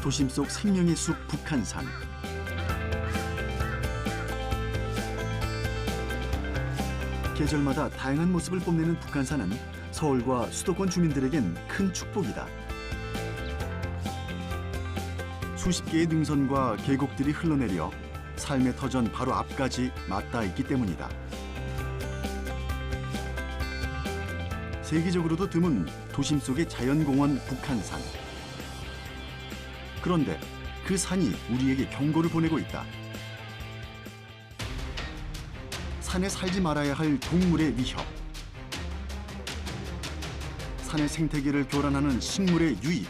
도심 속 생명의 숲 북한산. 계절마다 다양한 모습을 뽐내는 북한산은 서울과 수도권 주민들에겐 큰 축복이다. 수십 개의 능선과 계곡들이 흘러내려 삶의 터전 바로 앞까지 맞닿아 있기 때문이다. 세계적으로도 드문 도심 속의 자연공원 북한산. 그런데 그 산이 우리에게 경고를 보내고 있다. 산에 살지 말아야 할 동물의 위협. 산의 생태계를 교란하는 식물의 유입.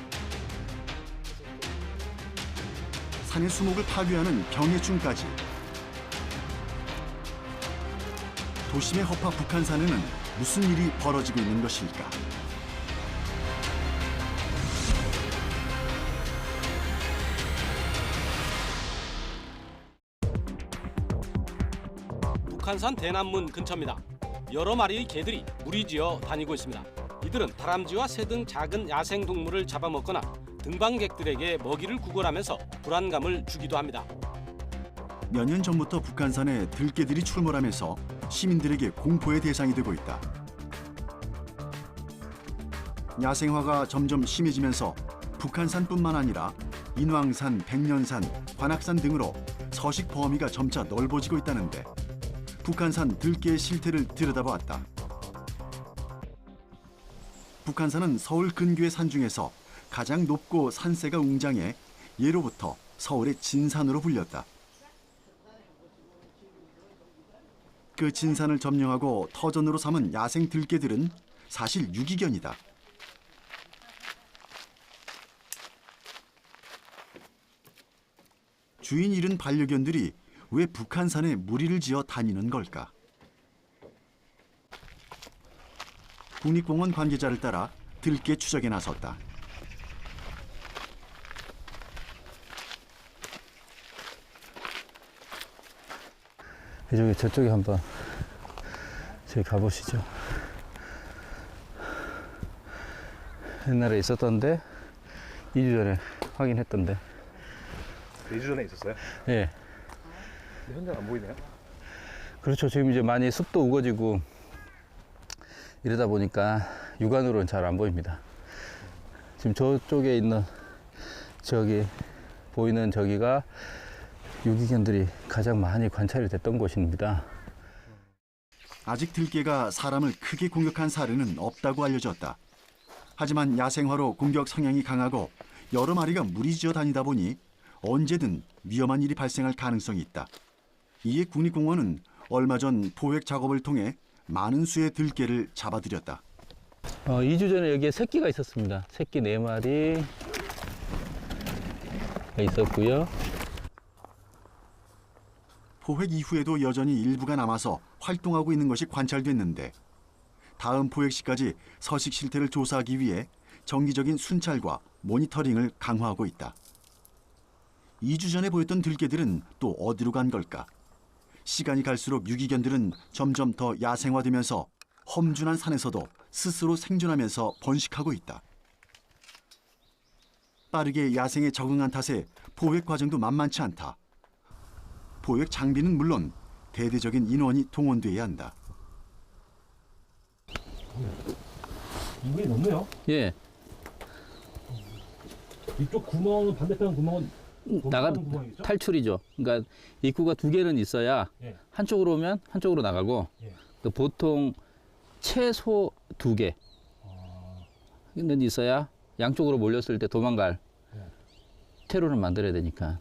산의 수목을 파괴하는 병해충까지. 도심의 허파 북한산에는 무슨 일이 벌어지고 있는 것일까? 북한산 대남문 근처입니다. 여러 마리의 개들이 무리지어 다니고 있습니다. 이들은 다람쥐와 새 등 작은 야생 동물을 잡아먹거나 등반객들에게 먹이를 구걸하면서 불안감을 주기도 합니다. 몇 년 전부터 북한산에 들개들이 출몰하면서 시민들에게 공포의 대상이 되고 있다. 야생화가 점점 심해지면서 북한산뿐만 아니라 인왕산, 백년산, 관악산 등으로 서식 범위가 점차 넓어지고 있다는데 북한산 들개의 실태를 들여다보았다. 북한산은 서울 근교의 산 중에서 가장 높고 산세가 웅장해 예로부터 서울의 진산으로 불렸다. 그 진산을 점령하고 터전으로 삼은 야생 들개들은 사실 유기견이다. 주인 잃은 반려견들이 왜 북한산에 무리를 지어 다니는 걸까? 국립공원 관계자를 따라 들개 추적에 나섰다. 저쪽에 한번 저기 가보시죠. 옛날에 있었던데 2주 전에 확인했던데. 2주 전에 있었어요? 예. 근데 현장 안 보이네요? 그렇죠. 지금 이제 많이 숲도 우거지고 이러다 보니까 육안으로는 잘 안 보입니다. 지금 저쪽에 있는 저기 보이는 저기가 유기견들이 가장 많이 관찰이 됐던 곳입니다. 아직 들개가 사람을 크게 공격한 사례는 없다고 알려졌다. 하지만 야생화로 공격 성향이 강하고 여러 마리가 무리지어 다니다 보니 언제든 위험한 일이 발생할 가능성이 있다. 이에 국립공원은 얼마 전 포획 작업을 통해 많은 수의 들개를 잡아들였다. 2주 전에 여기에 새끼가 있었습니다. 새끼 4마리 있었고요. 포획 이후에도 여전히 일부가 남아서 활동하고 있는 것이 관찰됐는데 다음 포획 시까지 서식 실태를 조사하기 위해 정기적인 순찰과 모니터링을 강화하고 있다. 2주 전에 보였던 들개들은 또 어디로 간 걸까? 시간이 갈수록 유기견들은 점점 더 야생화되면서 험준한 산에서도 스스로 생존하면서 번식하고 있다. 빠르게 야생에 적응한 탓에 포획 과정도 만만치 않다. 포획 장비는 물론 대대적인 인원이 동원돼야 한다. 이게 높네요? 예. 이쪽 구멍은 반대편 구멍은 구멍이죠? 탈출이죠. 그러니까 입구가 2개는 있어야 예. 한쪽으로 오면 한쪽으로 나가고 예. 또 보통 최소 2개는 있어야 양쪽으로 몰렸을 때 도망갈 예. 퇴로를 만들어야 되니까.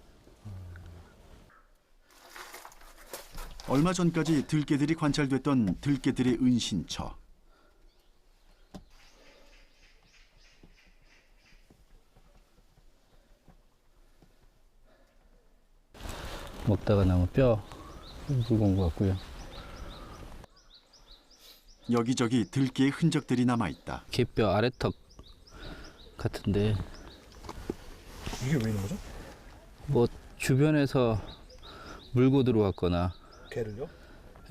얼마 전까지 들개들이 관찰됐던 들개들의 은신처. 먹다가 남은 뼈 물고 온 것 같고요. 여기저기 들개의 흔적들이 남아있다. 개뼈 아래턱 같은데 이게 왜 있는 거죠? 뭐 주변에서 물고 들어왔거나 개를요?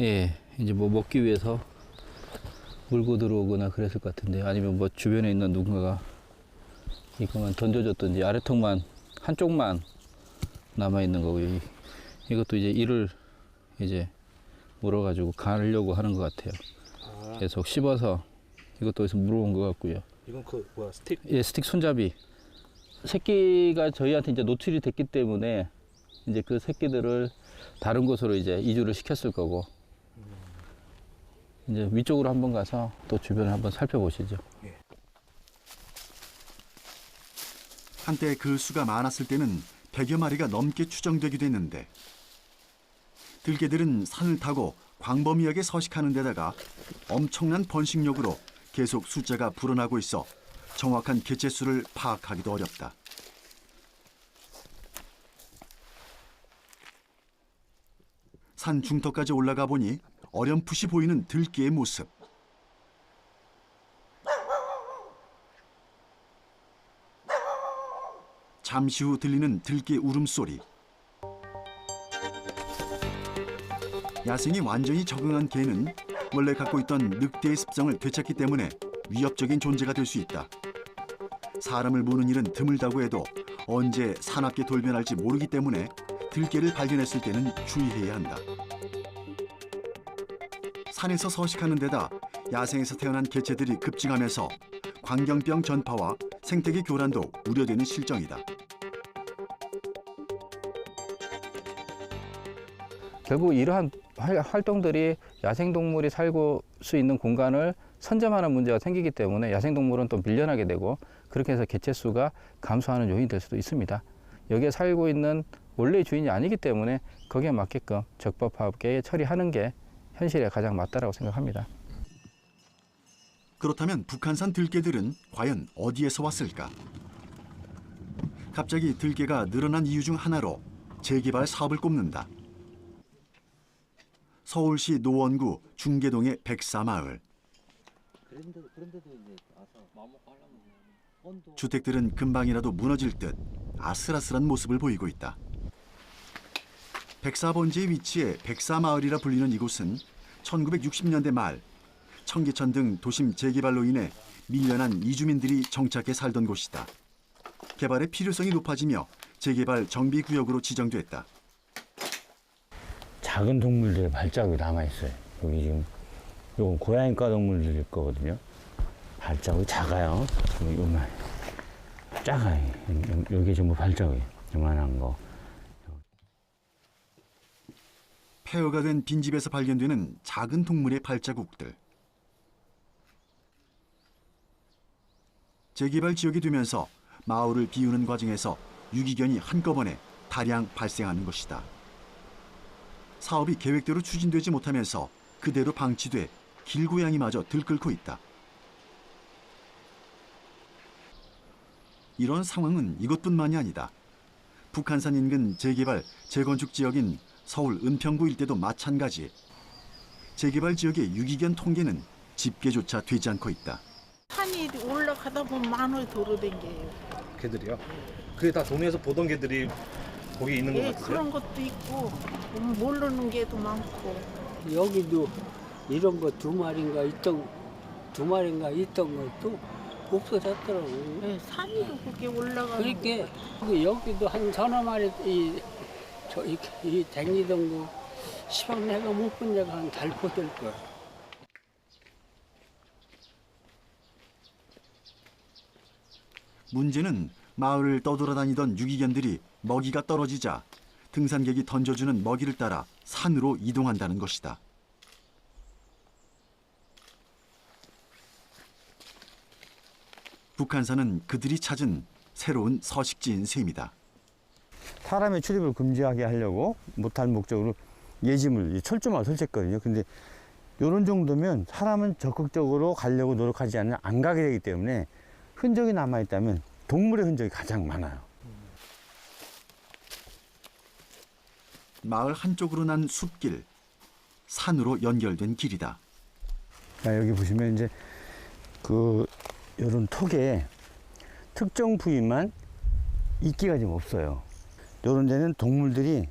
예 이제 뭐 먹기 위해서 물고 들어오거나 그랬을 것 같은데 아니면 뭐 주변에 있는 누군가가 이거만 던져줬든지 아래턱만 한쪽만 남아 있는 거고요. 이것도 이제 이를 이제 물어가지고 가려고 하는 것 같아요. 계속 씹어서 이것도 어디서 물어온 것 같고요. 이건 그 뭐야 스틱? 예, 스틱 손잡이. 새끼가 저희한테 이제 노출이 됐기 때문에 이제 그 새끼들을 다른 곳으로 이제 이주를 시켰을 거고, 이제 위쪽으로 한번 가서 또 주변을 한번 살펴보시죠. 한때 그 수가 많았을 때는 100여 마리가 넘게 추정되기도 했는데 들개들은 산을 타고 광범위하게 서식하는 데다가 엄청난 번식력으로 계속 숫자가 불어나고 있어 정확한 개체수를 파악하기도 어렵다. 산 중턱까지 올라가 보니 어렴풋이 보이는 들개의 모습. 잠시 후 들리는 들개 울음소리. 야생이 완전히 적응한 개는 원래 갖고 있던 늑대의 습성을 되찾기 때문에 위협적인 존재가 될 수 있다. 사람을 무는 일은 드물다고 해도 언제 사납게 돌변할지 모르기 때문에 들개를 발견했을 때는 주의해야 한다. 산에서 서식하는 데다 야생에서 태어난 개체들이 급증하면서 광견병 전파와 생태계 교란도 우려되는 실정이다. 결국 이러한 활동들이 야생동물이 살고 수 있는 공간을 선점하는 문제가 생기기 때문에 야생동물은 또 밀려나게 되고, 그렇게 해서 개체수가 감소하는 요인이 될 수도 있습니다. 여기에 살고 있는 원래의 주인이 아니기 때문에 거기에 맞게끔 적법하게 처리하는 게 현실에 가장 맞다라고 생각합니다. 그렇다면 북한산 들개들은 과연 어디에서 왔을까? 갑자기 들개가 늘어난 이유 중 하나로 재개발 사업을 꼽는다. 서울시 노원구 중계동의 백사마을. 주택들은 금방이라도 무너질 듯 아슬아슬한 모습을 보이고 있다. 백사번지에 위치해 백사마을이라 불리는 이곳은 1960년대 말 청계천 등 도심 재개발로 인해 밀려난 이주민들이 정착해 살던 곳이다. 개발의 필요성이 높아지며 재개발 정비구역으로 지정됐다. 작은 동물들의 발자국이 남아있어요. 여기 지금 요건 고양이과 동물들일 거거든요. 발자국이 작아요. 요만 작아요. 여기 전부 발자국이에요. 요만한 거. 폐허가 된 빈집에서 발견되는 작은 동물의 발자국들. 재개발 지역이 되면서 마을을 비우는 과정에서 유기견이 한꺼번에 다량 발생하는 것이다. 사업이 계획대로 추진되지 못하면서 그대로 방치돼 길고양이마저 들끓고 있다. 이런 상황은 이것뿐만이 아니다. 북한산 인근 재개발, 재건축 지역인 서울 은평구 일대도 마찬가지. 재개발 지역의 유기견 통계는 집계조차 되지 않고 있다. 산이 올라가다 보면 많이 돌아다녀요. 개들이요? 그게 다 동네에서 보던 개들이 거기 있는 것 예, 같아요? 그런 것도 있고 모르는 게도 많고. 여기도 이런 거 두 마리인가 있던 것도 없어졌더라고요. 예, 산이도 그렇게 올라가는 그러니까 여기도 한 서너 마리 이 댕기던 거 시방 내가 못 본 데가 한 달포 될 거야. 문제는 마을을 떠돌아다니던 유기견들이 먹이가 떨어지자 등산객이 던져주는 먹이를 따라 산으로 이동한다는 것이다. 북한산은 그들이 찾은 새로운 서식지인 셈이다. 사람의 출입을 금지하게 하려고 못할 목적으로 예짐을 철조망을 설치했거든요. 근데 이런 정도면 사람은 적극적으로 가려고 노력하지 않으면 안 가게 되기 때문에 흔적이 남아있다면 동물의 흔적이 가장 많아요. 마을 한쪽으로 난 숲길, 산으로 연결된 길이다. 여기 보시면 이제 이런 톡에 특정 부위만 이끼가 좀 없어요. 이런 데는 동물들이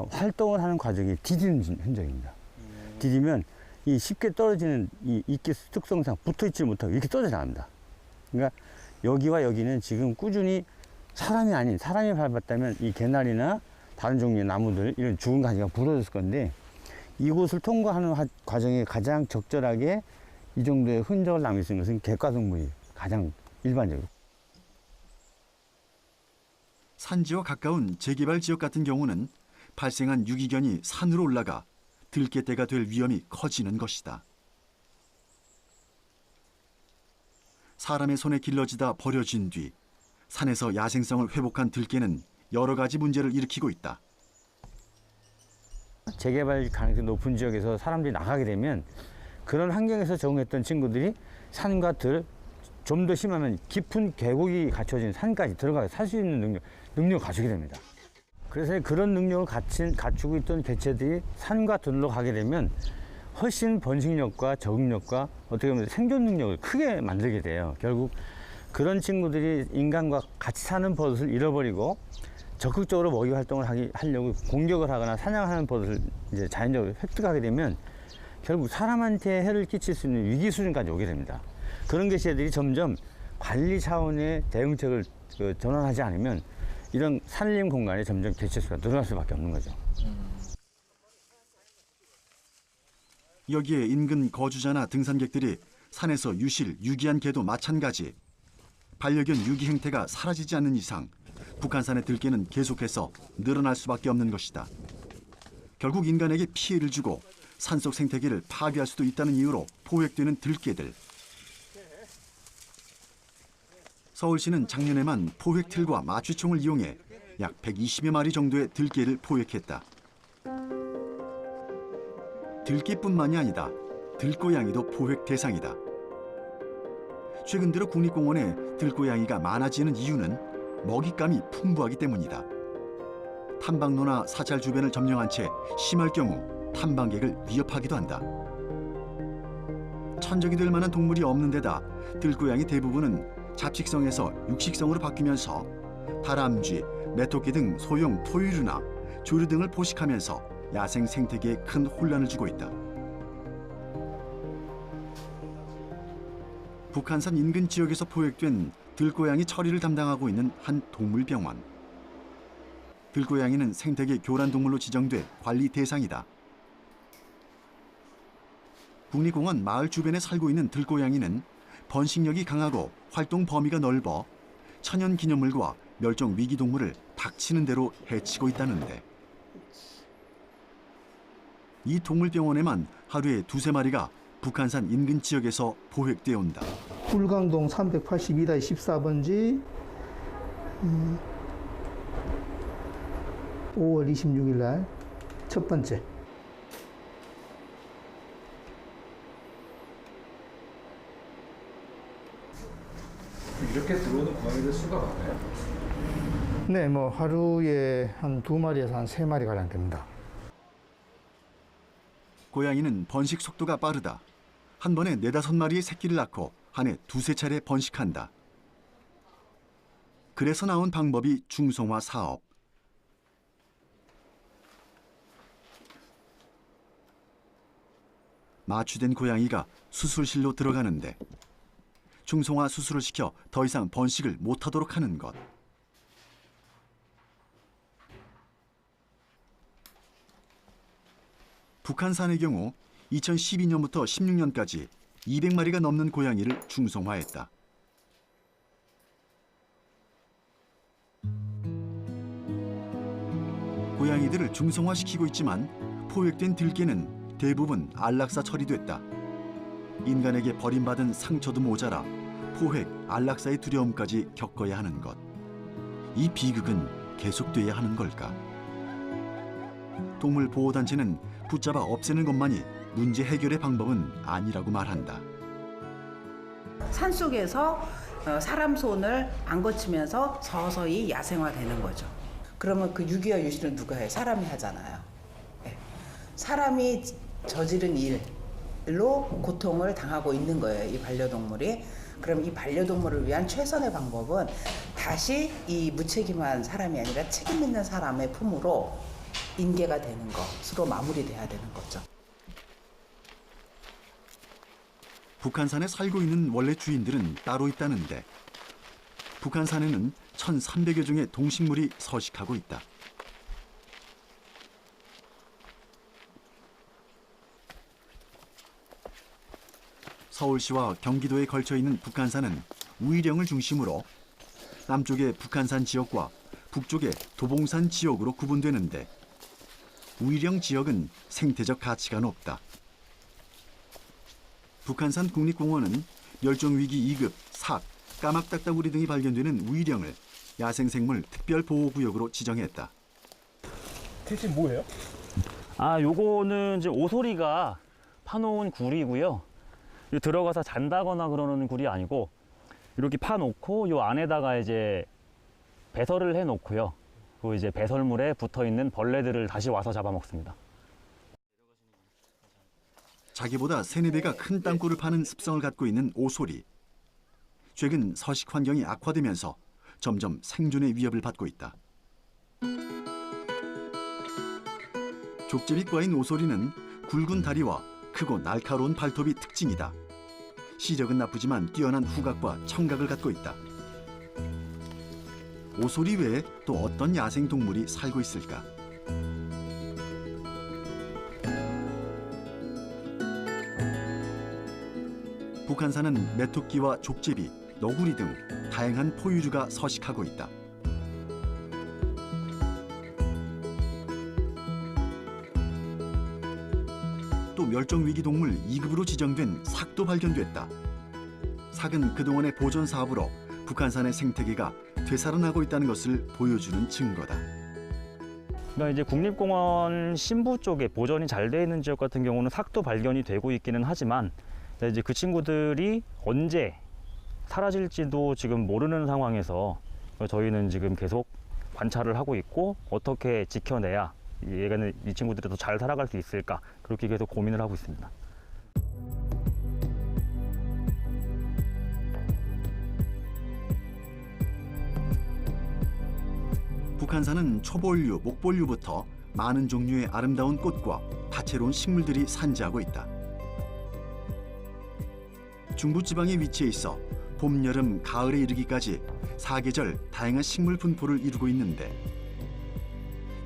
활동을 하는 과정이 디디는 흔적입니다. 디디면 이 쉽게 떨어지는 이 이끼 특성상 붙어 있지 못하고 이렇게 떨어져 나갑니다. 그러니까 여기와 여기는 지금 꾸준히 사람이 아닌 사람이 밟았다면 이 개나리나 다른 종류의 나무들 이런 죽은 가지가 부러졌을 건데 이곳을 통과하는 과정에 가장 적절하게 이 정도의 흔적을 남길 수 있는 것은 객과동물이 가장 일반적으로. 산지와 가까운 재개발 지역 같은 경우는 발생한 유기견이 산으로 올라가 들깨떼가 될 위험이 커지는 것이다. 사람의 손에 길러지다 버려진 뒤 산에서 야생성을 회복한 들깨는 여러 가지 문제를 일으키고 있다. 재개발 가능성이 높은 지역에서 사람들이 나가게 되면 그런 환경에서 적응했던 친구들이 산과 들, 좀 더 심하면 깊은 계곡이 갖춰진 산까지 들어가서 살 수 있는 능력을 갖추게 됩니다. 그래서 그런 능력을 갖추고 있던 개체들이 산과 들로 가게 되면 훨씬 번식력과 적응력과 어떻게 보면 생존 능력을 크게 만들게 돼요. 결국 그런 친구들이 인간과 같이 사는 버릇을 잃어버리고 적극적으로 먹이 활동을 하려고 공격을 하거나 사냥하는 버릇을 이제 자연적으로 획득하게 되면 결국 사람한테 해를 끼칠 수 있는 위기 수준까지 오게 됩니다. 그런 개체들이 점점 관리 차원의 대응책을 전환하지 않으면 이런 산림 공간에 점점 개체 수가 늘어날 수밖에 없는 거죠. 여기에 인근 거주자나 등산객들이 산에서 유기한 개도 마찬가지. 반려견 유기 행태가 사라지지 않는 이상 북한산의 들깨는 계속해서 늘어날 수밖에 없는 것이다. 결국 인간에게 피해를 주고 산속 생태계를 파괴할 수도 있다는 이유로 포획되는 들깨들. 서울시는 작년에만 포획틀과 마취총을 이용해 약 120여 마리 정도의 들깨를 포획했다. 들깨뿐만이 아니다. 들고양이도 포획 대상이다. 최근 들어 국립공원에 들고양이가 많아지는 이유는 먹잇감이 풍부하기 때문이다. 탐방로나 사찰 주변을 점령한 채 심할 경우 탐방객을 위협하기도 한다. 천적이 될 만한 동물이 없는 데다 들고양이 대부분은 잡식성에서 육식성으로 바뀌면서 다람쥐, 메토끼 등 소형 포유류나 조류 등을 포식하면서 야생 생태계에 큰 혼란을 주고 있다. 북한산 인근 지역에서 포획된 들고양이 처리를 담당하고 있는 한 동물병원. 들고양이는 생태계 교란 동물로 지정돼 관리 대상이다. 국립공원 마을 주변에 살고 있는 들고양이는 번식력이 강하고 활동 범위가 넓어 천연기념물과 멸종 위기 동물을 닥치는 대로 해치고 있다는데 이 동물병원에만 하루에 2~3마리가 북한산 인근 지역에서 포획되어 온다. 불광동 382-14번지 5월 26일 날 첫 번째. 이렇게 들어오는 고양이들 수가 많아요? 네, 뭐 하루에 한 2마리에서 한 3마리 가량 됩니다. 고양이는 번식 속도가 빠르다. 한 번에 4~5마리의 새끼를 낳고 한 해 2~3차례 번식한다. 그래서 나온 방법이 중성화 사업. 마취된 고양이가 수술실로 들어가는데 중성화 수술을 시켜 더 이상 번식을 못하도록 하는 것. 북한산의 경우 2012년부터 16년까지 200마리가 넘는 고양이를 중성화했다. 고양이들을 중성화시키고 있지만 포획된 들깨는 대부분 안락사 처리됐다. 인간에게 버림받은 상처도 모자라 포획, 안락사의 두려움까지 겪어야 하는 것. 이 비극은 계속돼야 하는 걸까? 동물보호단체는 붙잡아 없애는 것만이 문제 해결의 방법은 아니라고 말한다. 산속에서 사람 손을 안 거치면서 서서히 야생화되는 거죠. 그러면 그 유기와 유실은 누가 해요? 사람이 하잖아요. 네. 사람이 저지른 일로 고통을 당하고 있는 거예요, 이 반려동물이. 그럼 이 반려동물을 위한 최선의 방법은 다시 이 무책임한 사람이 아니라 책임 있는 사람의 품으로 인계가 되는 것으로 마무리돼야 되는 거죠. 북한산에 살고 있는 원래 주인들은 따로 있다는데 북한산에는 1,300여 종의 동식물이 서식하고 있다. 서울시와 경기도에 걸쳐 있는 북한산은 우이령을 중심으로 남쪽의 북한산 지역과 북쪽의 도봉산 지역으로 구분되는데 우이령 지역은 생태적 가치가 높다. 북한산 국립공원은 멸종위기 2급 삭, 까막딱따구리 등이 발견되는 우이령을 야생생물 특별보호구역으로 지정했다. 대체 뭐예요? 요거는 이제 오소리가 파놓은 굴이고요. 들어가서 잔다거나 그러는 굴이 아니고 이렇게 파놓고 요 안에다가 이제 배설을 해놓고요. 그 이제 배설물에 붙어있는 벌레들을 다시 와서 잡아먹습니다. 자기보다 3-4배가 큰 땅굴을 파는 습성을 갖고 있는 오소리. 최근 서식 환경이 악화되면서 점점 생존의 위협을 받고 있다. 족제비과인 오소리는 굵은 다리와 크고 날카로운 발톱이 특징이다. 시력은 나쁘지만 뛰어난 후각과 청각을 갖고 있다. 오소리 외에 또 어떤 야생 동물이 살고 있을까? 북한산은 메토끼와 족제비, 너구리 등 다양한 포유류가 서식하고 있다. 또 멸종위기 동물 2급으로 지정된 삭도 발견됐다. 삭은 그동안의 보존 사업으로 북한산의 생태계가 되살아나고 있다는 것을 보여주는 증거다. 그러니까 이제 국립공원 신부 쪽에 보존이 잘 돼 있는 지역 같은 경우는 삭도 발견이 되고 있기는 하지만 이제 그 친구들이 언제 사라질지도 지금 모르는 상황에서 저희는 지금 계속 관찰을 하고 있고 어떻게 지켜내야 이 친구들이 더 잘 살아갈 수 있을까 그렇게 계속 고민을 하고 있습니다. 북한산은 초본류, 목본류부터 많은 종류의 아름다운 꽃과 다채로운 식물들이 산지하고 있다. 중부지방에 위치해 있어 봄, 여름, 가을에 이르기까지 4계절 다양한 식물 분포를 이루고 있는데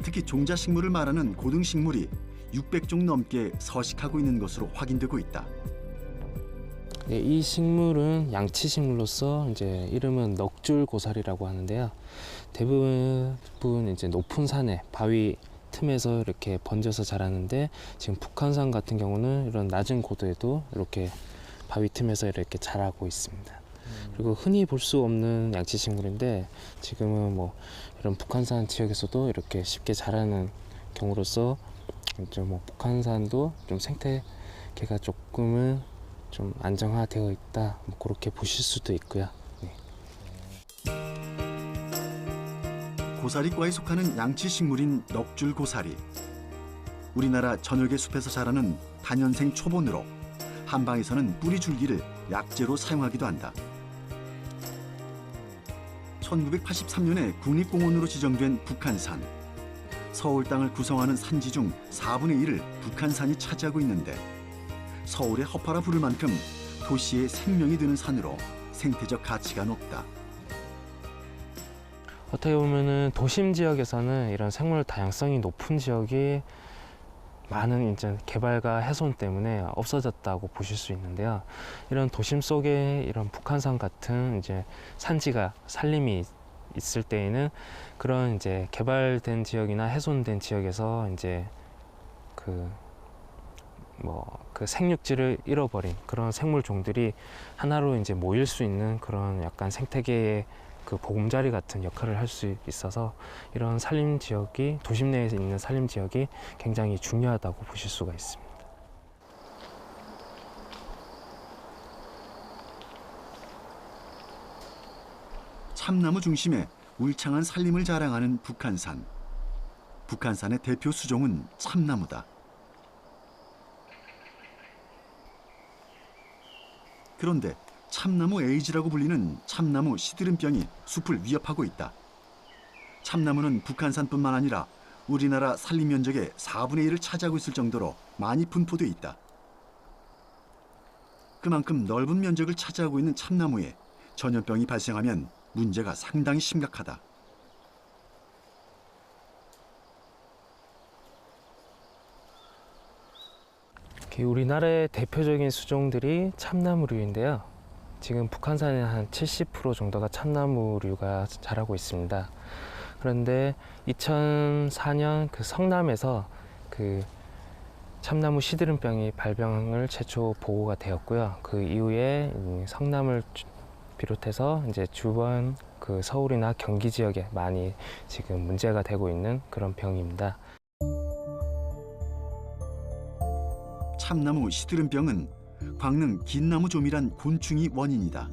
특히 종자식물을 말하는 고등식물이 600종 넘게 서식하고 있는 것으로 확인되고 있다. 네, 이 식물은 양치식물로서 이제 이름은 넉줄고사리라고 하는데요. 대부분 이제 높은 산에 바위 틈에서 이렇게 번져서 자라는데 지금 북한산 같은 경우는 이런 낮은 고도에도 이렇게 바위 틈에서 이렇게 자라고 있습니다. 그리고 흔히 볼 수 없는 양치식물인데 지금은 뭐 이런 북한산 지역에서도 이렇게 쉽게 자라는 경우로서 이제 뭐 북한산도 좀 생태계가 조금은 좀 안정화되어 있다, 뭐 그렇게 보실 수도 있고요. 네. 고사리과에 속하는 양치식물인 넉줄고사리. 우리나라 전역의 숲에서 자라는 단연생 초본으로 한방에서는 뿌리 줄기를 약재로 사용하기도 한다. 1983년에 국립공원으로 지정된 북한산. 서울 땅을 구성하는 산지 중 4분의 1을 북한산이 차지하고 있는데 서울의 허파라 부를 만큼 도시의 생명이 되는 산으로 생태적 가치가 높다. 어떻게 보면은 도심 지역에서는 이런 생물 다양성이 높은 지역이 많은 이제 개발과 훼손 때문에 없어졌다고 보실 수 있는데요. 이런 도심 속에 이런 북한산 같은 이제 산지가 산림이 있을 때에는 그런 이제 개발된 지역이나 훼손된 지역에서 이제 그 생육지를 잃어버린 그런 생물종들이 하나로 이제 모일 수 있는 그런 약간 생태계의 그 보금자리 같은 역할을 할 수 있어서 이런 산림 지역이 도심 내에 있는 산림 지역이 굉장히 중요하다고 보실 수가 있습니다. 참나무 중심에 울창한 산림을 자랑하는 북한산. 북한산의 대표 수종은 참나무다. 그런데 참나무 에이즈라고 불리는 참나무 시드름병이 숲을 위협하고 있다. 참나무는 북한산뿐만 아니라 우리나라 산림 면적의 4분의 1을 차지하고 있을 정도로 많이 분포돼 있다. 그만큼 넓은 면적을 차지하고 있는 참나무에 전염병이 발생하면 문제가 상당히 심각하다. 우리나라의 대표적인 수종들이 참나무류인데요. 지금 북한산에 한 70% 정도가 참나무류가 자라고 있습니다. 그런데 2004년 그 성남에서 그 참나무 시드름병이 발병을 최초 보고가 되었고요. 그 이후에 성남을 비롯해서 이제 주변 그 서울이나 경기 지역에 많이 지금 문제가 되고 있는 그런 병입니다. 참나무 시드름병은 광릉 긴나무좀이란 곤충이 원인이다.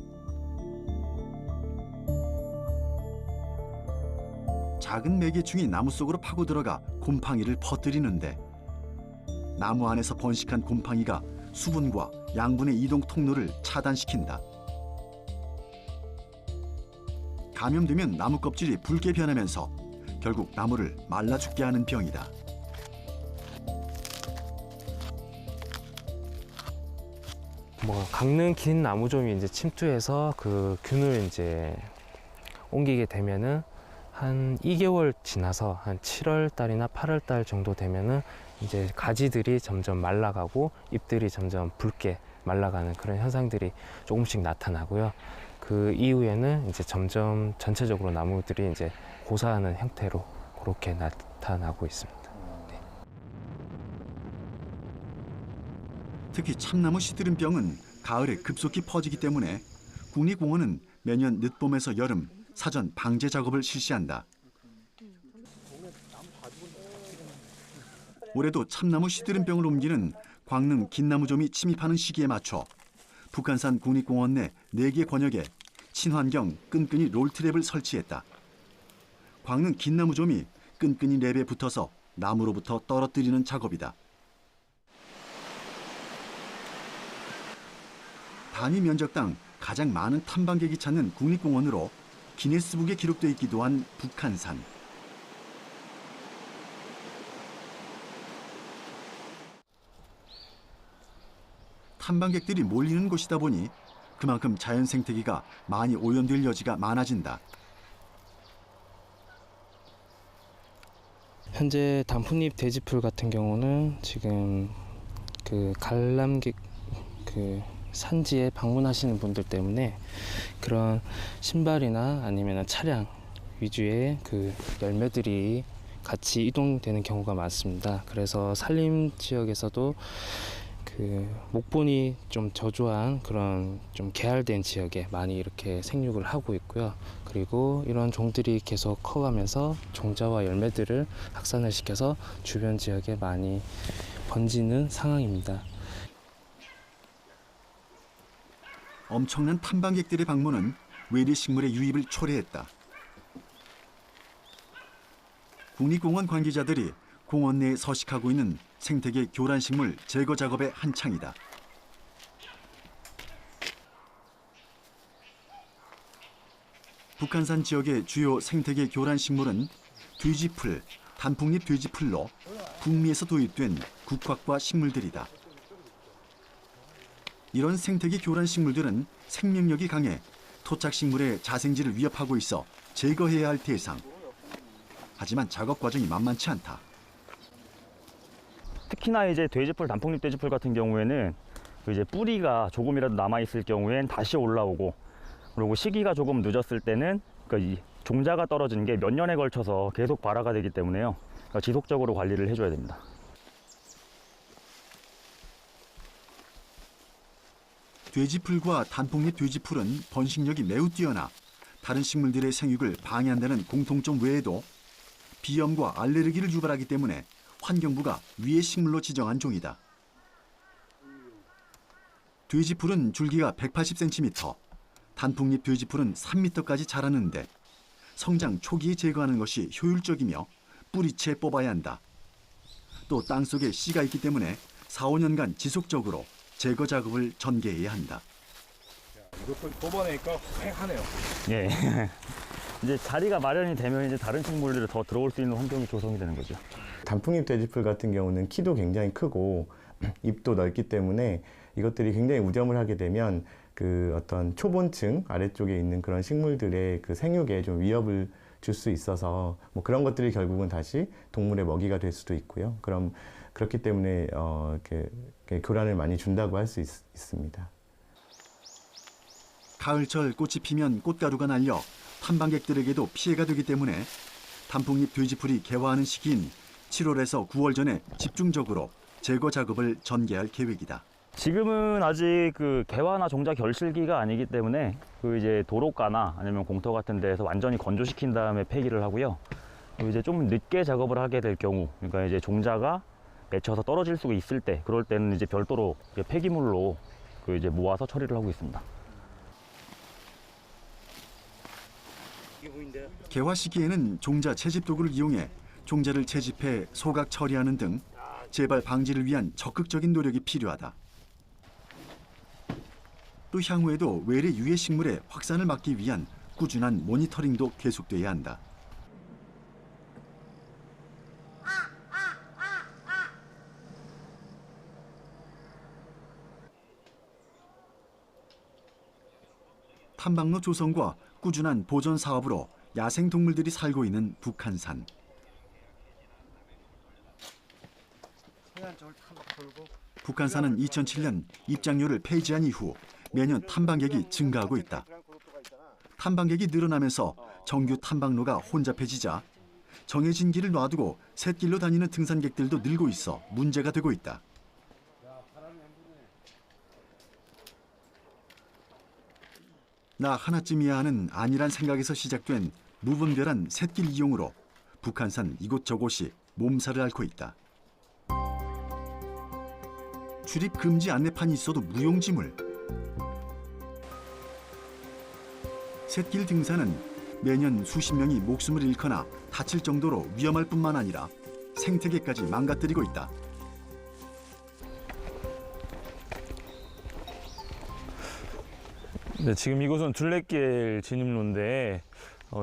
작은 매개충이 나무 속으로 파고들어가 곰팡이를 퍼뜨리는데 나무 안에서 번식한 곰팡이가 수분과 양분의 이동 통로를 차단시킨다. 감염되면 나무 껍질이 붉게 변하면서 결국 나무를 말라 죽게 하는 병이다. 강릉 긴 나무좀이 이제 침투해서 그 균을 이제 옮기게 되면은 한 2개월 지나서 한 7월 달이나 8월 달 정도 되면은 이제 가지들이 점점 말라가고 잎들이 점점 붉게 말라가는 그런 현상들이 조금씩 나타나고요. 그 이후에는 이제 점점 전체적으로 나무들이 이제 고사하는 형태로 그렇게 나타나고 있습니다. 특히 참나무 시드름병은 가을에 급속히 퍼지기 때문에 국립공원은 매년 늦봄에서 여름 사전 방제 작업을 실시한다. 올해도 참나무 시드름병을 옮기는 광릉 긴나무좀이 침입하는 시기에 맞춰 북한산 국립공원 내 4개 권역에 친환경 끈끈이 롤트랩을 설치했다. 광릉 긴나무좀이 끈끈이 랩에 붙어서 나무로부터 떨어뜨리는 작업이다. 단위 면적당 가장 많은 탐방객이 찾는 국립공원으로 기네스북에 기록돼 있기도 한 북한산. 탐방객들이 몰리는 곳이다 보니 그만큼 자연 생태계가 많이 오염될 여지가 많아진다. 현재 단풍잎 돼지풀 같은 경우는 지금 그 관람객 그 산지에 방문하시는 분들 때문에 그런 신발이나 아니면 차량 위주의 그 열매들이 같이 이동되는 경우가 많습니다. 그래서 산림 지역에서도 그 목본이 좀 저조한 그런 좀 개알된 지역에 많이 이렇게 생육을 하고 있고요. 그리고 이런 종들이 계속 커가면서 종자와 열매들을 확산을 시켜서 주변 지역에 많이 번지는 상황입니다. 엄청난 탐방객들의 방문은 외래 식물의 유입을 초래했다. 국립공원 관계자들이 공원 내에 서식하고 있는 생태계 교란식물 제거 작업에 한창이다. 북한산 지역의 주요 생태계 교란식물은 돼지풀, 단풍잎 돼지풀로 북미에서 도입된 국화과 식물들이다. 이런 생태계 교란식물들은 생명력이 강해 토착식물의 자생지를 위협하고 있어 제거해야 할 대상. 하지만 작업 과정이 만만치 않다. 특히나 이제 돼지풀, 단풍잎 돼지풀 같은 경우에는 이제 뿌리가 조금이라도 남아 있을 경우엔 다시 올라오고, 그리고 시기가 조금 늦었을 때는 그러니까 이 종자가 떨어지는 게 몇 년에 걸쳐서 계속 발화가 되기 때문에요. 그러니까 지속적으로 관리를 해줘야 됩니다. 돼지풀과 단풍잎 돼지풀은 번식력이 매우 뛰어나 다른 식물들의 생육을 방해한다는 공통점 외에도 비염과 알레르기를 유발하기 때문에 환경부가 위해 식물로 지정한 종이다. 돼지풀은 줄기가 180cm, 단풍잎 돼지풀은 3m까지 자라는데 성장 초기에 제거하는 것이 효율적이며 뿌리채 뽑아야 한다. 또 땅속에 씨가 있기 때문에 4, 5년간 지속적으로 제거 작업을 전개해야 한다. 이것도 뽑아내니까 휑하네요. 예. 이제 자리가 마련이 되면 이제 다른 식물들이 더 들어올 수 있는 환경이 조성이 되는 거죠. 단풍잎 돼지풀 같은 경우는 키도 굉장히 크고 잎도 넓기 때문에 이것들이 굉장히 우점을 하게 되면 그 어떤 초본층 아래쪽에 있는 그런 식물들의 그 생육에 좀 위협을 줄 수 있어서 뭐 그런 것들이 결국은 다시 동물의 먹이가 될 수도 있고요. 그렇기 때문에 이렇게 교란을 많이 준다고 할 수 있습니다. 가을철 꽃이 피면 꽃가루가 날려 탐방객들에게도 피해가 되기 때문에 단풍잎 돼지풀이 개화하는 시기인 7월에서 9월 전에 집중적으로 제거 작업을 전개할 계획이다. 지금은 아직 그 개화나 종자 결실기가 아니기 때문에 그 이제 도로가나 아니면 공터 같은 데에서 완전히 건조시킨 다음에 폐기를 하고요. 그리고 이제 좀 늦게 작업을 하게 될 경우, 그러니까 이제 종자가 맺혀서 떨어질 수가 있을 때, 그럴 때는 이제 별도로 폐기물로 그 이제 모아서 처리를 하고 있습니다. 개화 시기에는 종자 채집 도구를 이용해 종자를 채집해 소각 처리하는 등 재발 방지를 위한 적극적인 노력이 필요하다. 또 향후에도 외래 유해 식물의 확산을 막기 위한 꾸준한 모니터링도 계속돼야 한다. 탐방로 조성과 꾸준한 보존 사업으로 야생 동물들이 살고 있는 북한산. 북한산은 2007년 입장료를 폐지한 이후 매년 탐방객이 증가하고 있다. 탐방객이 늘어나면서 정규 탐방로가 혼잡해지자 정해진 길을 놔두고 샛길로 다니는 등산객들도 늘고 있어 문제가 되고 있다. 나 하나쯤이야 하는 안일한 생각에서 시작된 무분별한 샛길 이용으로 북한산 이곳저곳이 몸살을 앓고 있다. 출입 금지 안내판이 있어도 무용지물. 샛길 등산은 매년 수십 명이 목숨을 잃거나 다칠 정도로 위험할 뿐만 아니라 생태계까지 망가뜨리고 있다. 네, 지금 이곳은 둘레길 진입로인데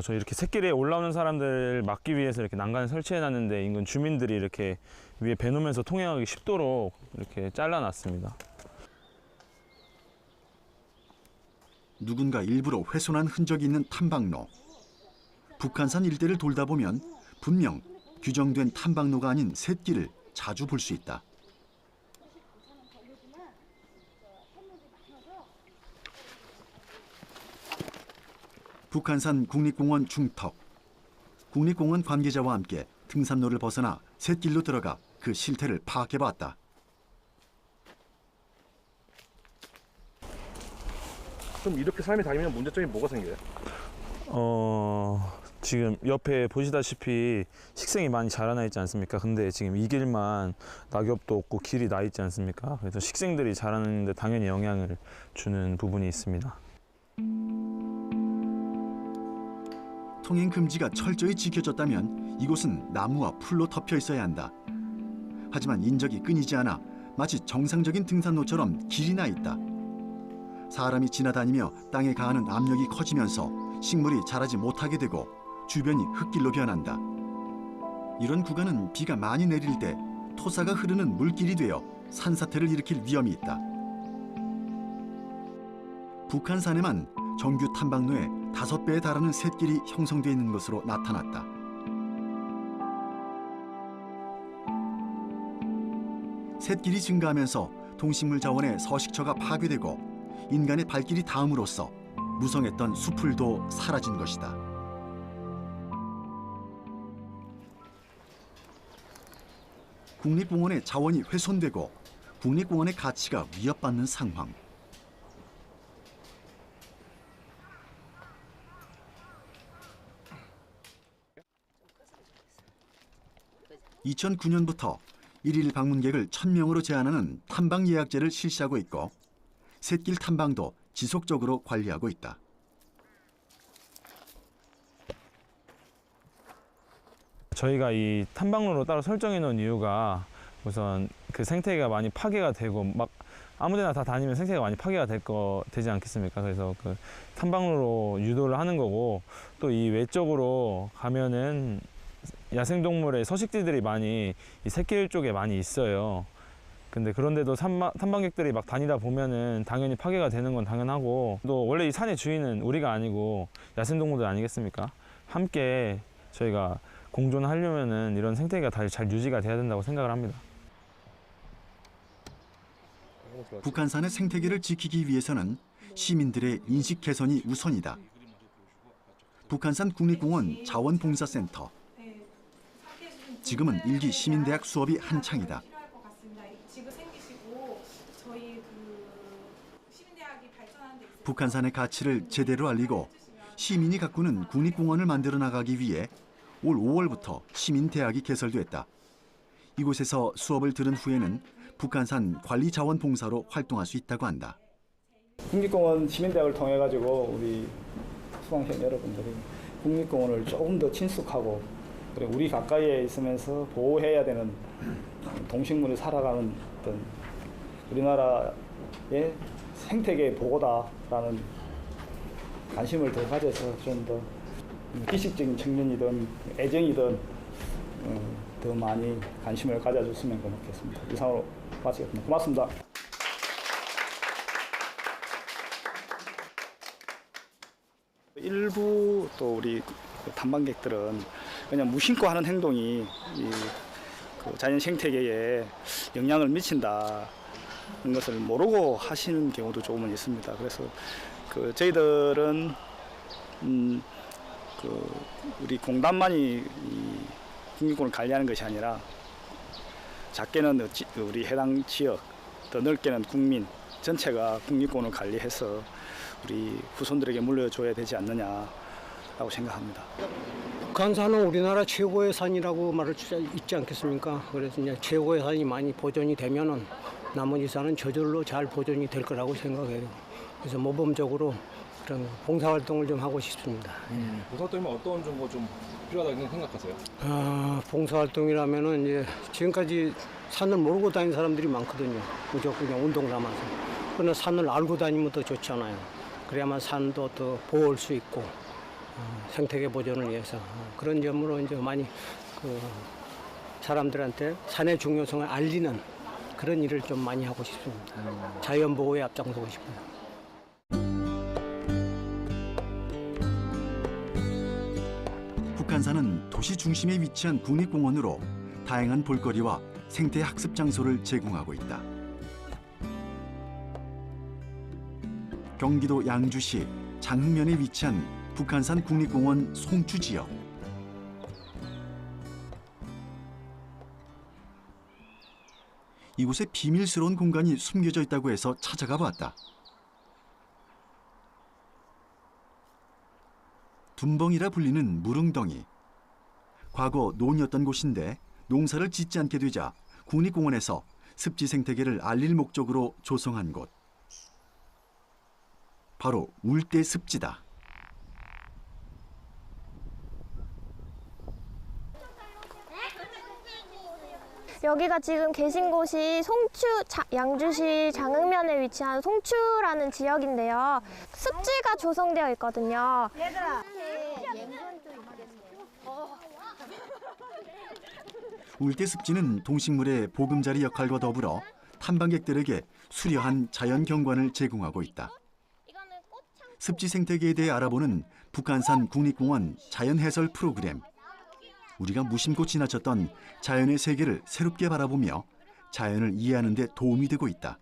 저 이렇게 샛길에 올라오는 사람들 막기 위해서 이렇게 난간을 설치해 놨는데 인근 주민들이 이렇게 위에 베놓으면서 통행하기 쉽도록 이렇게 잘라놨습니다. 누군가 일부러 훼손한 흔적이 있는 탐방로. 북한산 일대를 돌다 보면 분명 규정된 탐방로가 아닌 샛길을 자주 볼 수 있다. 북한산 국립공원 중턱. 국립공원 관계자와 함께 등산로를 벗어나 샛길로 들어가 그 실태를 파악해봤다. 그럼 이렇게 사람이 다니면 문제점이 뭐가 생겨요? 지금 옆에 보시다시피 식생이 많이 자라나 있지 않습니까? 근데 지금 이 길만 낙엽도 없고 길이 나 있지 않습니까? 그래서 식생들이 자라는데 당연히 영향을 주는 부분이 있습니다. 통행 금지가 철저히 지켜졌다면 이곳은 나무와 풀로 덮여 있어야 한다. 하지만 인적이 끊이지 않아 마치 정상적인 등산로처럼 길이 나 있다. 사람이 지나다니며 땅에 가하는 압력이 커지면서 식물이 자라지 못하게 되고 주변이 흙길로 변한다. 이런 구간은 비가 많이 내릴 때 토사가 흐르는 물길이 되어 산사태를 일으킬 위험이 있다. 북한산에만 정규 탐방로에 5배에 달하는 샛길이 형성되어 있는 것으로 나타났다. 샛길이 증가하면서 동식물 자원의 서식처가 파괴되고 인간의 발길이 닿음으로써 무성했던 수풀도 사라진 것이다. 국립공원의 자원이 훼손되고 국립공원의 가치가 위협받는 상황. 2009년부터 일일 방문객을 1000명으로 제한하는 탐방 예약제를 실시하고 있고 샛길 탐방도 지속적으로 관리하고 있다. 저희가 이 탐방로로 따로 설정해 놓은 이유가 우선 그 생태계가 많이 파괴가 되고 막 아무데나 다 다니면 생태계가 많이 파괴가 되지 않겠습니까? 그래서 그 탐방로로 유도를 하는 거고 또 이 외적으로 가면은 야생동물의 서식지들이 많이 이 샛길 쪽에 많이 있어요. 근데 그런데도 탐방객들이 막 다니다 보면은 당연히 파괴가 되는 건 당연하고, 또 원래 이 산의 주인은 우리가 아니고 야생동물들 아니겠습니까? 함께 저희가 공존하려면은 이런 생태계가 다시 잘 유지가 돼야 된다고 생각을 합니다. 북한산의 생태계를 지키기 위해서는 시민들의 인식 개선이 우선이다. 북한산 국립공원 자원봉사센터. 지금은 일기 시민대학 수업이 한창이다. 북한산의 가치를 제대로 알리고 시민이 가꾸는 국립공원을 만들어 나가기 위해 올 5월부터 시민대학이 개설됐다. 이곳에서 수업을 들은 후에는 북한산 관리자원봉사로 활동할 수 있다고 한다. 국립공원 시민대학을 통해 가지고 우리 수강생 여러분들이 국립공원을 조금 더 친숙하고, 그리고 우리 가까이에 있으면서 보호해야 되는 동식물이 살아가는 어떤 우리나라의 생태계 보호다라는 관심을 더 가져서 좀 더 기식적인 측면이든 애정이든 더 많이 관심을 가져줬으면 고맙겠습니다. 이상으로 마치겠습니다. 고맙습니다. 일부 또 우리 탐방객들은 그냥 무심코 하는 행동이 그 자연 생태계에 영향을 미친다 는 것을 모르고 하시는 경우도 조금은 있습니다. 그래서 저희들은 우리 공단만이 이 국립공원을 관리하는 것이 아니라 작게는 우리 해당 지역, 더 넓게는 국민 전체가 국립공원을 관리해서 우리 후손들에게 물려줘야 되지 않느냐라고 생각합니다. 북한산은 우리나라 최고의 산이라고 말할 수 있지 않겠습니까? 그래서 이제 최고의 산이 많이 보존이 되면은 나머지 산은 저절로 잘 보존이 될 거라고 생각해요. 그래서 모범적으로 그런 봉사활동을 좀 하고 싶습니다. 봉사활동이면 어떤 정보 좀 필요하다고 생각하세요? 봉사활동이라면은 이제 지금까지 산을 모르고 다니는 사람들이 많거든요. 무조건 그냥 운동 삼아서. 그러나 산을 알고 다니면 더 좋잖아요. 그래야만 산도 더 보호할 수 있고 생태계 보존을 위해서 그런 점으로 이제 많이 사람들한테 산의 중요성을 알리는 그런 일을 좀 많이 하고 싶습니다. 자연 보호에 앞장서고 싶어요. 북한산은 도시 중심에 위치한 국립공원으로 다양한 볼거리와 생태 학습 장소를 제공하고 있다. 경기도 양주시 장흥면에 위치한 북한산 국립공원 송추 지역. 이곳에 비밀스러운 공간이 숨겨져 있다고 해서 찾아가 봤다. 둔벙이라 불리는 무릉덩이. 과거 논이었던 곳인데 농사를 짓지 않게 되자 국립공원에서 습지 생태계를 알릴 목적으로 조성한 곳. 바로 울대 습지다. 여기가 지금 계신 곳이 양주시 장흥면에 위치한 송추라는 지역인데요. 습지가 조성되어 있거든요. 울대 습지는 동식물의 보금자리 역할과 더불어 탐방객들에게 수려한 자연 경관을 제공하고 있다. 습지 생태계에 대해 알아보는 북한산 국립공원 자연 해설 프로그램. 우리가 무심코 지나쳤던 자연의 세계를 새롭게 바라보며 자연을 이해하는 데 도움이 되고 있다.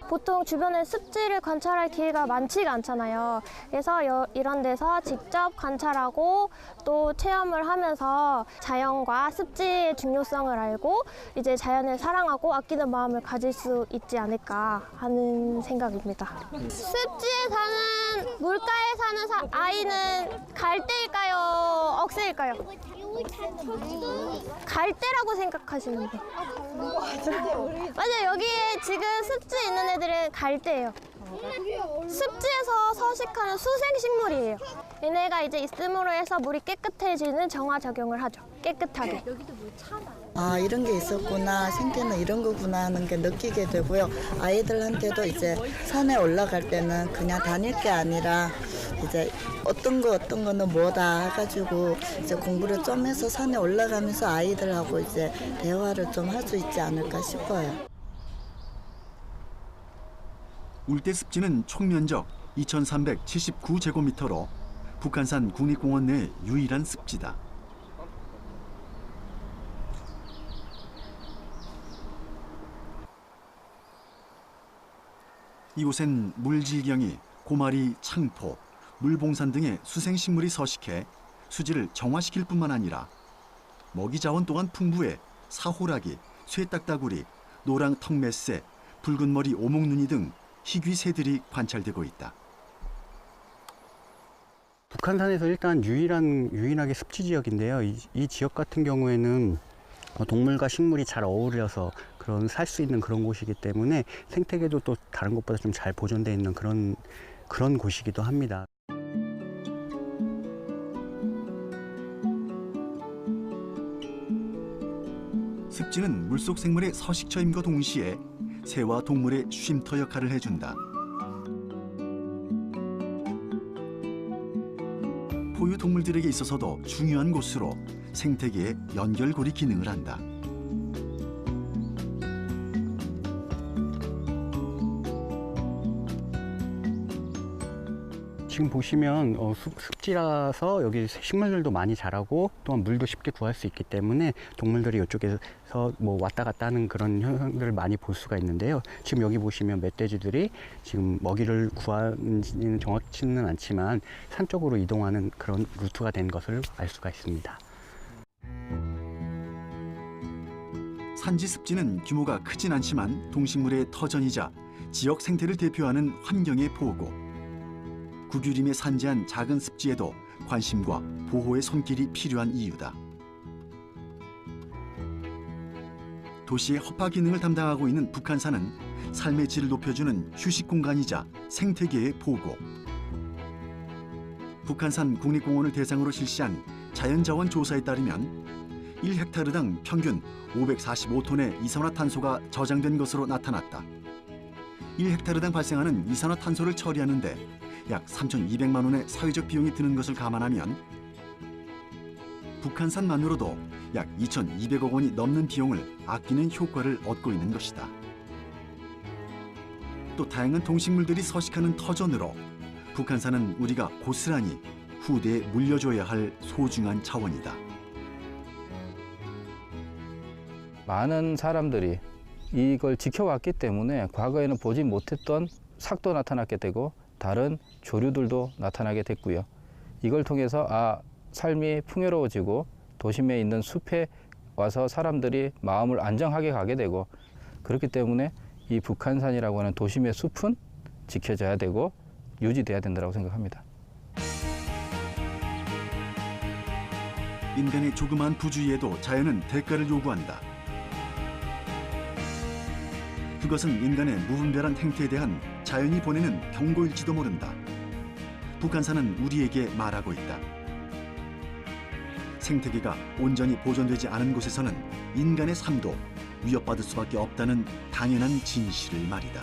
보통 주변에 습지를 관찰할 기회가 많지가 않잖아요. 그래서 이런 데서 직접 관찰하고 또 체험을 하면서 자연과 습지의 중요성을 알고 이제 자연을 사랑하고 아끼는 마음을 가질 수 있지 않을까 하는 생각입니다. 습지에 사는, 물가에 사는 아이는 갈대일까요? 억새일까요? 갈대라고 생각하시는 분. 맞아요. 여기에 지금 습지 있는 애들은 갈대예요. 습지에서 서식하는 수생식물이에요. 얘네가 이제 있음으로 해서 물이 깨끗해지는 정화작용을 하죠. 깨끗하게. 여기도 물 차나요? 아, 이런 게 있었구나, 생태는 이런 거구나 하는 게 느끼게 되고요. 아이들한테도 이제 산에 올라갈 때는 그냥 다닐 게 아니라 이제 어떤 거는 뭐다 해가지고 이제 공부를 좀 해서 산에 올라가면서 아이들하고 이제 대화를 좀 할 수 있지 않을까 싶어요. 울대습지는 총 면적 2,379제곱미터로 북한산 국립공원 내 유일한 습지다. 이곳엔 물질경이, 고마리, 창포, 물봉산 등의 수생식물이 서식해 수질을 정화시킬 뿐만 아니라 먹이 자원 또한 풍부해 사호라기, 쇠딱따구리, 노랑 턱매새, 붉은 머리 오목눈이 등 희귀 새들이 관찰되고 있다. 북한산에서 일단 유일하게 습지 지역인데요. 이 지역 같은 경우에는 동물과 식물이 잘 어우러서 살 수 있는 그런 곳이기 때문에 생태계도 또 다른 곳보다 좀 잘 보존되어 있는 그런 곳이기도 합니다. 습지는 물속 생물의 서식처임과 동시에 새와 동물의 쉼터 역할을 해준다. 포유 동물들에게 있어서도 중요한 곳으로 생태계의 연결고리 기능을 한다. 지금 보시면 습지라서 여기 식물들도 많이 자라고 또한 물도 쉽게 구할 수 있기 때문에 동물들이 이쪽에서 왔다 갔다 하는 그런 현상들을 많이 볼 수가 있는데요. 지금 여기 보시면 멧돼지들이 지금 먹이를 구하는지는 정확치는 않지만 산 쪽으로 이동하는 그런 루트가 된 것을 알 수가 있습니다. 산지 습지는 규모가 크진 않지만 동식물의 터전이자 지역 생태를 대표하는 환경의 보고. 구규림에 산재한 작은 습지에도 관심과 보호의 손길이 필요한 이유다. 도시의 허파 기능을 담당하고 있는 북한산은 삶의 질을 높여주는 휴식 공간이자 생태계의 보고. 북한산 국립공원을 대상으로 실시한 자연자원 조사에 따르면 1헥타르당 평균 545톤의 이산화탄소가 저장된 것으로 나타났다. 1헥타르당 발생하는 이산화탄소를 처리하는 데 약 3,200만 원의 사회적 비용이 드는 것을 감안하면 북한산만으로도 약 2,200억 원이 넘는 비용을 아끼는 효과를 얻고 있는 것이다. 또 다양한 동식물들이 서식하는 터전으로 북한산은 우리가 고스란히 후대에 물려줘야 할 소중한 자원이다. 많은 사람들이 이걸 지켜왔기 때문에 과거에는 보지 못했던 삭도 나타나게 되고 다른 조류들도 나타나게 됐고요. 이걸 통해서 삶이 풍요로워지고 도심에 있는 숲에 와서 사람들이 마음을 안정하게 가게 되고, 그렇기 때문에 이 북한산이라고 하는 도심의 숲은 지켜져야 되고 유지돼야 된다고 생각합니다. 인간의 조그마한 부주의에도 자연은 대가를 요구한다. 그것은 인간의 무분별한 행태에 대한 자연이 보내는 경고일지도 모른다. 북한산은 우리에게 말하고 있다. 생태계가 온전히 보존되지 않은 곳에서는 인간의 삶도 위협받을 수밖에 없다는 당연한 진실을 말이다.